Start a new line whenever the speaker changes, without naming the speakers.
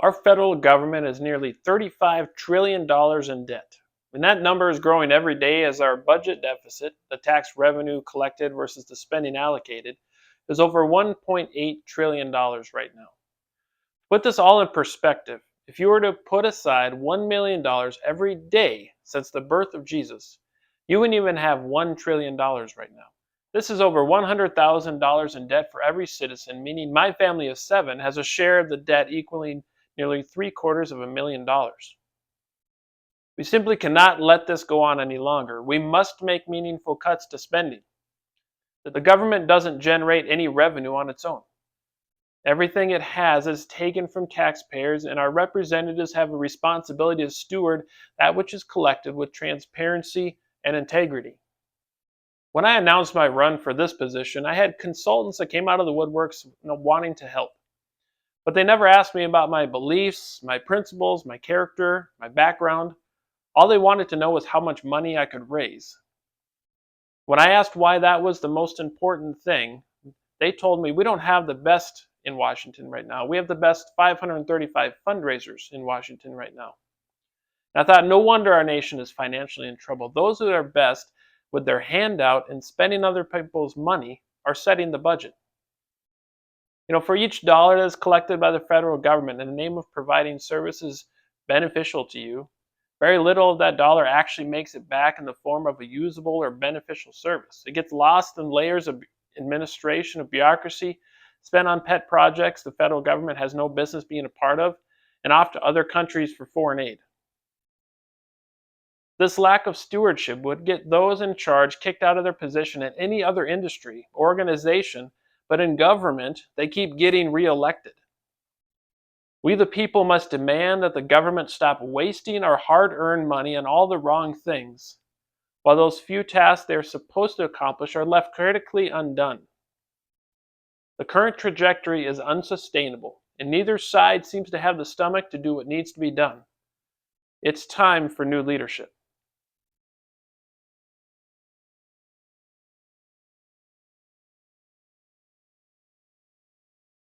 Our federal government is nearly $35 trillion in debt. And that number is growing every day as our budget deficit, the tax revenue collected versus the spending allocated, is over $1.8 trillion right now. Put this all in perspective. If you were to put aside $1 million every day since the birth of Jesus, you wouldn't even have $1 trillion right now. This is over $100,000 in debt for every citizen, meaning my family of seven has a share of the debt equaling nearly $750,000. We simply cannot let this go on any longer. We must make meaningful cuts to spending. The government doesn't generate any revenue on its own. Everything it has is taken from taxpayers, and our representatives have a responsibility to steward that which is collected with transparency and integrity. When I announced my run for this position, I had consultants that came out of the woodworks wanting to help. But they never asked me about my beliefs, my principles, my character, my background. All they wanted to know was how much money I could raise. When I asked why that was the most important thing, they told me we don't have the best in Washington right now. We have the best 535 fundraisers in Washington right now. And I thought, no wonder our nation is financially in trouble. Those who are best with their handout and spending other people's money are setting the budget. For each dollar that is collected by the federal government in the name of providing services beneficial to you, very little of that dollar actually makes it back in the form of a usable or beneficial service. It gets lost in layers of administration, of bureaucracy, spent on pet projects the federal government has no business being a part of, and off to other countries for foreign aid. This lack of stewardship would get those in charge kicked out of their position in any other industry, organization, but in government, they keep getting reelected. We the people must demand that the government stop wasting our hard-earned money on all the wrong things, while those few tasks they are supposed to accomplish are left critically undone. The current trajectory is unsustainable, and neither side seems to have the stomach to do what needs to be done. It's time for new leadership.